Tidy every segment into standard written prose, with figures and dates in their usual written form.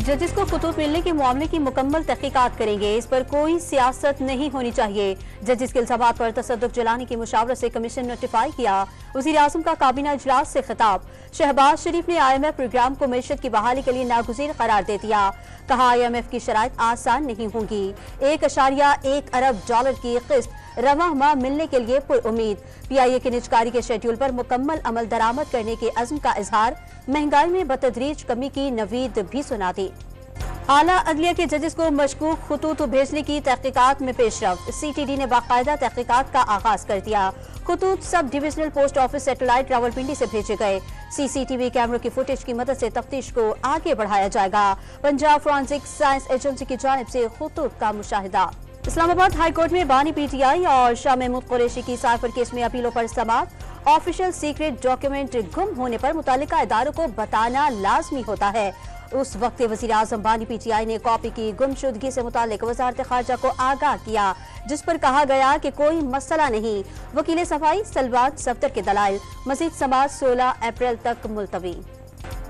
जजिस को खतूत मिलने के मामले की मुकम्मल तहकीकात करेंगे, इस पर कोई सियासत नहीं होनी चाहिए। जजिस के इल्जामात पर तसद्दुक जलाने की मुशावरत से कमीशन नोटिफाई किया। वज़ीर आज़म का काबीना इजलास से खिताब। शहबाज शरीफ ने IMF प्रोग्राम को मईशत की बहाली के लिए नागुज़ीर करार दे दिया। कहा IMF की शराइत आसान नहीं होंगी। 1.1 अरब डॉलर की किस्त रवां माह मिलने के लिए पुरउम्मीद। PIA के निजकारी के शेड्यूल पर मुकम्मल अमल दरामद करने के अज़्म का इजहार। महंगाई में बतदरीज कमी की नवीद भी सुना दी। आला अदलिया के जजिस को मशकूक खतूत भेजने की तहकीकात में पेशरफ्त। CTD ने बाकायदा तहकीकात का आगाज कर दिया। खतूत सब divisional post office satellite Rawalpindi से भेजे गए। CCTV कैमरों की फुटेज की मदद से तफ्तीश को आगे बढ़ाया जाएगा। पंजाब फॉरेंसिक साइंस एजेंसी की जानिब से खतूत का मुशाहिदा। इस्लामाबाद हाई कोर्ट में बानी PTI और शाह महमूद कुरैशी की साइफर केस में अपीलों पर समाअत। ऑफिशियल सीक्रेट डॉक्यूमेंट गुम होने पर मुतालिका इदारों को बताना लाजमी होता है। उस वक्त वज़ीर आज़म बानी PTI ने कॉपी की गुमशुदगी से मुतालिक वज़ारत ख़ारजा को आगाह किया, जिस पर कहा गया कि कोई मसला नहीं। वकील सफाई सलवात सफ्तर के दलाइल। मज़ीद समाअत 16 अप्रैल तक मुलतवी।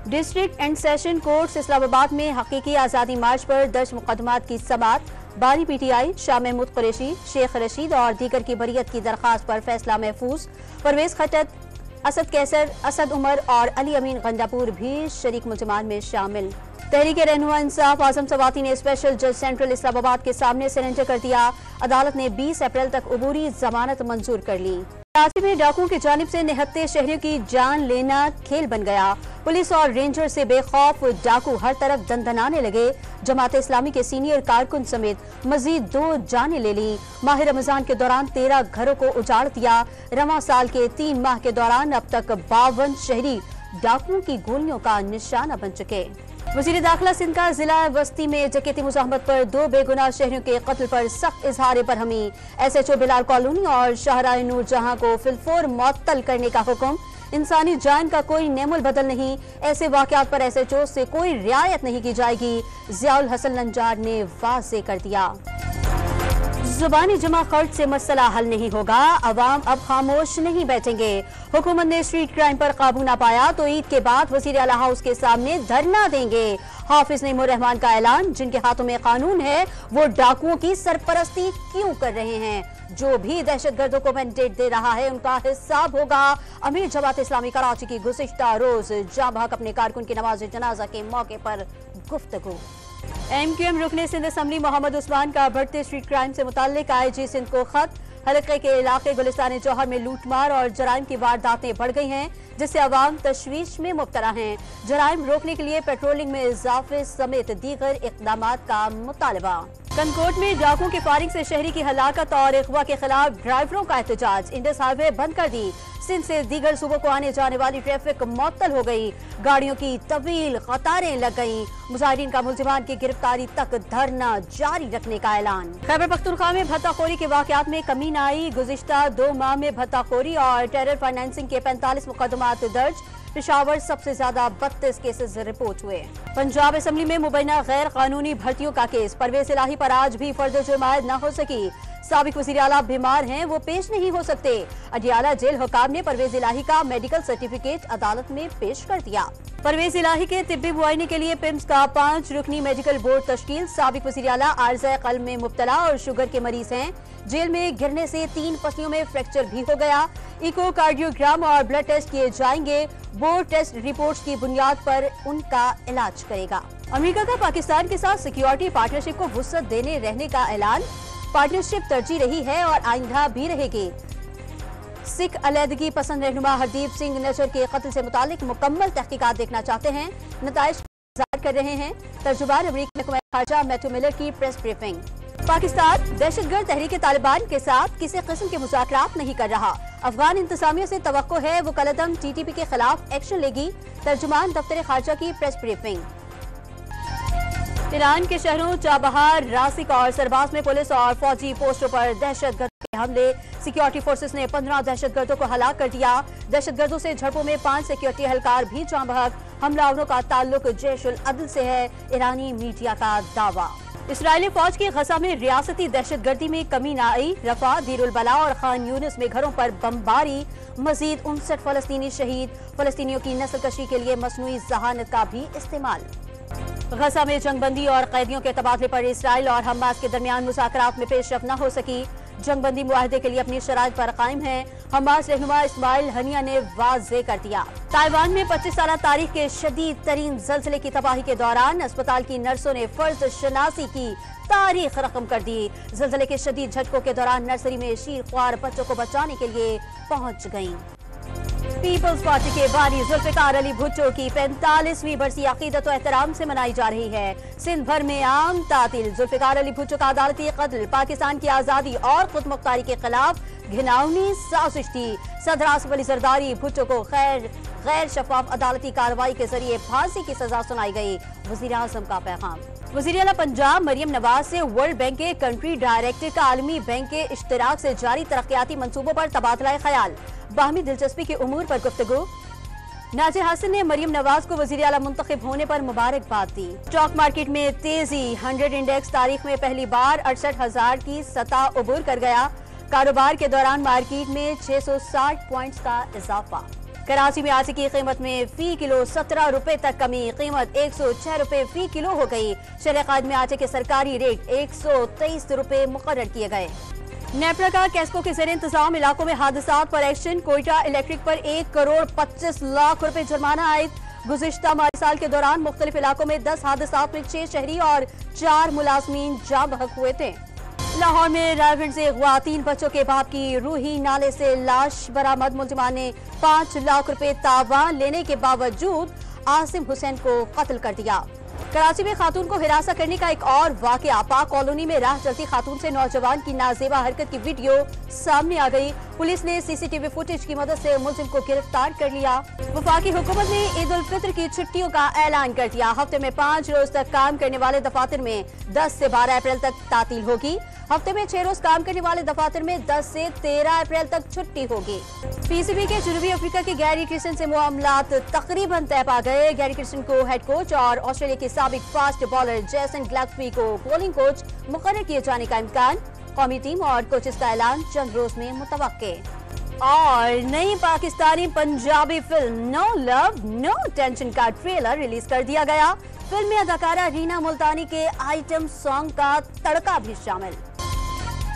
District and session court Islamabad में हकीकी आज़ादी मार्च पर दर्ज मुकदमात की समाअत। बानी PTI, शाह महमूद कुरैशी, शेख रशीद और दीगर की बरियत की दरख्वास्त पर फैसला महफूज। परवेज खटक, असद कैसर, असद उमर और अली अमीन गंडापुर भी शरीक मुल्ज़िमान में शामिल। तहरीक रहनुमा इंसाफ आज़म सवाती ने स्पेशल जज सेंट्रल इस्लामाबाद के सामने सरेंडर कर दिया। अदालत ने 20 अप्रैल तक अबूरी जमानत मंजूर कर ली। कराची में डाकुओं की जानिब से निहत्ते शहरियों की जान लेना खेल बन गया। पुलिस और रेंजर से बेखौफ डाकू हर तरफ दंदनाने लगे। जमात इस्लामी के सीनियर कारकुन समेत मजीद 2 जानें ले ली। माह रमजान के दौरान 13 घरों को उजाड़ दिया। रवां साल के 3 माह के दौरान अब तक 52 शहरी डाकुओं की गोलियों का निशाना बन चुके। वज़ीर दाखिला सिंध का जिला वस्ती में जकेती मुज़ाहमत पर 2 बेगुनाह शहरियों के कत्ल पर सख्त इजहार बरहमी। SHO बिलाल कॉलोनी और शाहराह नूर जहां को फिलफौर मुअत्तल करने का हुक्म। इंसानी जान का कोई नेमुल बदल नहीं। ऐसे वाक़यात पर SHO से कोई रियायत नहीं की जाएगी। ज़ियाउल हसन नंजार ने वाज़ेह कर दिया। ज़ुबानी जमा खर्च से मसला हल नहीं होगा। अवाम अब खामोश नहीं बैठेंगे। हुकूमत ने स्ट्रीट क्राइम पर काबू ना पाया तो ईद के बाद वज़ीर आला हाउस के सामने धरना देंगे। हाफिज नईमुर रहमान का ऐलान, जिनके हाथों में कानून है वो डाकुओं की सरपरस्ती क्यों कर रहे हैं। जो भी दहशतगर्दों को मैंडेट दे रहा है उनका हिसाब होगा। अमीर जमात इस्लामी कराची की गुज़िश्ता रोज जाँ बहक अपने कारकुन की नमाज जनाजा के मौके पर गुफ्तगू। MQM रुकने सिंध असम्बली मोहम्मद उस्मान का बढ़ते स्ट्रीट क्राइम से मुताल्लिक IG सिंध को खत। हलके के इलाके गुलिस्तान जौहर में लूटमार और जराइम की वारदातें बढ़ गई हैं, जिससे अवाम तशवीश में मुब्तला हैं। जराइम रोकने के लिए पेट्रोलिंग में इजाफे समेत दीगर इक़दामात का मुतालबा। कनकोट में डाकुओं की फायरिंग से शहरी की हलाकत और अगवा के खिलाफ ड्राइवरों का एहतजाज। इंडस हाईवे बंद कर दी। सिंध से दीगर सूबों को आने जाने वाली ट्रैफिक मुअत्तल हो गई। गाड़ियों की तवील कतारें लग गईं। मुजाहिरीन का मुल्जिमान की गिरफ्तारी तक धरना जारी रखने का ऐलान। खैबर पख्तूनख्वा में भत्ताखोरी के वाकयात में कमी न आई। गुज़िश्ता 2 माह में भत्ताखोरी और टेरर फाइनेंसिंग के 45 मुकदमात दर्ज। पेशावर सबसे ज्यादा 32 केसेस रिपोर्ट हुए। पंजाब असम्बली में मुबैना गैर कानूनी भर्तियों का केस। परवेज इलाही पर आज भी फर्द जुर्मायत न हो सकी। साबिक वज़ीर आला बीमार हैं, वो पेश नहीं हो सकते। अडियाला जेल हुकाम ने परवेज इलाही का मेडिकल सर्टिफिकेट अदालत में पेश कर दिया। परवेज इलाही के तिब्बी मुआयने के लिए पिम्स का 5 रुकनी मेडिकल बोर्ड तश्कील। साबिक वज़ीर आला आर्ज़े क़ल्ब में मुब्तला और शुगर के मरीज हैं। जेल में गिरने से 3 पसलियों में फ्रैक्चर भी हो गया। इको कार्डियोग्राम और ब्लड टेस्ट किए जाएंगे। बोर्ड टेस्ट रिपोर्ट्स की बुनियाद पर उनका इलाज करेगा। अमेरिका का पाकिस्तान के साथ सिक्योरिटी पार्टनरशिप को वुसअत देने रहने का ऐलान। पार्टनरशिप तरजीह रही है और आइंदा भी रहेगी। सिख अलहदगी पसंद रहनुमा हरदीप सिंह नजर के कत्ल से मुतालिक मुकम्मल तहकीकात देखना चाहते हैं। नताइज इंतजार कर रहे हैं। तर्जुमान अमरीकी महकमा खारजा मैथ्यू मिलर की प्रेस ब्रीफिंग। पाकिस्तान दहशतगर्द तहरीक तालिबान के साथ किसी किस्म के मुज़ाकरात नहीं कर रहा। अफगान इंतजामिया से तवक्को है वो कलअदम TTP के खिलाफ एक्शन लेगी। तर्जुमान दफ्तर खारजा की प्रेस ब्रीफिंग। ईरान के शहरों चाबहार, रासिक और सरबाज में पुलिस और फौजी पोस्टों पर दहशतगर्द के हमले। सिक्योरिटी फोर्सेस ने 15 दहशतगर्दों को हलाक कर दिया। दहशतगर्दों से झड़पों में 5 सिक्योरिटी एहलकार भी जाँ बहक। हमलावरों का ताल्लुक जैश उल अदल से है, ईरानी मीडिया का दावा। इसराइली फौज की गजा में रियासती दहशतगर्दी में कमी न आई। रफा, दीरुल बला और खान यूनिस में घरों पर बमबारी। मजीद 59 फलस्तीनी शहीद। फलस्तीनियों की नस्ल कशी के लिए मसनूई जहानत का भी इस्तेमाल। गजा में जंगबंदी और कैदियों के तबादले पर इसराइल और हमास के दरमियान मुज़ाकरात में पेशरफ न हो सकी। जंगबंदी मुआहदे के लिए अपनी शराइत पर कायम है। हमास रहनुमा इस्माइल हनिया ने वाज़े कर दिया। ताइवान में 25 साल तारीख के शदीद तरीन ज़लज़ले की तबाही के दौरान अस्पताल की नर्सों ने फर्ज शनासी की तारीख रकम कर दी। ज़लज़ले के शदीद झटकों के दौरान नर्सरी में शीर ख्वार बच्चों को बचाने के लिए पहुंच गईं। पीपल्स पार्टी के बानी जुल्फिकार अली भुट्टो की 45वीं बरसी अकीदत व एहतराम से मनाई जा रही है। सिंध भर में आम तातील। जुल्फिकार अली भुट्टो का अदालती कत्ल पाकिस्तान की आज़ादी और खुद मुख्तारी के खिलाफ घिनौनी साजिश थी। सदर आसिफ अली जरदारी भुट्टो को गैर शफाफ अदालती कार्रवाई के जरिए फांसी की सजा सुनाई गई। वज़ीर आज़म का पैगाम। वज़ीर आला पंजाब मरियम नवाज से वर्ल्ड बैंक के कंट्री डायरेक्टर का आलमी बैंक के इश्तराक से जारी तरक्याती मंसूबों पर तबादला ख्याल। बाहमी दिलचस्पी के उमूर पर गुफ्तगू। नाजिर हसन ने मरियम नवाज को वज़ीर आला मुंतखब होने पर मुबारकबाद दी। स्टॉक मार्केट में तेजी। 100 इंडेक्स तारीख में पहली बार 68,000 की सतह उबूर कर गया। कारोबार के दौरान मार्केट में 660 पॉइंट्स का इजाफा। कराची में आटे की कीमत में फी किलो 17 रुपए तक कमी। कीमत 106 रुपए फी किलो हो गई। शहर में आटे के सरकारी रेट 123 रुपए मुकर्रर किए गए। नेपरा का कैस्को के ज़ेर इंतजाम इलाकों में हादसात पर एक्शन। कोयटा इलेक्ट्रिक पर 1 करोड़ 25 लाख रुपए जुर्माना आयद। गुज़िश्ता माली साल के दौरान मुख्तलिफ इलाकों में 10 हादसात में 6 शहरी और 4 मुलाजमीन जाँ बहक हुए थे। लाहौर में रायगढ़ से अगवा 3 बच्चों के बाप की रूही नाले से लाश बरामद। मुलजिमान ने 5 लाख रुपए तावान लेने के बावजूद आसिम हुसैन को कत्ल कर दिया। कराची में खातून को हिरासत करने का एक और वाकया। पाक कॉलोनी में राह चलती खातून से नौजवान की नाजेबा हरकत की वीडियो सामने आ गई। पुलिस ने सीसीटीवी फुटेज की मदद से मुलजिम को गिरफ्तार कर लिया। वफाकी हुकूमत ने ईद उल फित्र की छुट्टियों का ऐलान कर दिया। हफ्ते में 5 रोज तक काम करने वाले दफातर में 10 से 12 अप्रैल तक तातील होगी। हफ्ते में 6 रोज काम करने वाले दफातर में 10 से 13 अप्रैल तक छुट्टी होगी। पीसीबी के जनूबी अफ्रीका के गैरी क्रिस्टन से मामलात तकरीबन तय पा गए। गैरी क्रिस्टन को हेड कोच और ऑस्ट्रेलिया के साबिक फास्ट बॉलर जेसन ग्लैक्सबी को बॉलिंग कोच मुकर्रर किए जाने का इम्कान। कौमी टीम और कोचेस का ऐलान चंद रोज में मुतवक्के। और नई Pakistani Punjabi film no love no tension का ट्रेलर रिलीज कर दिया गया। फिल्म में अदाकारा रीना मुल्तानी के आइटम सॉन्ग का तड़का भी शामिल।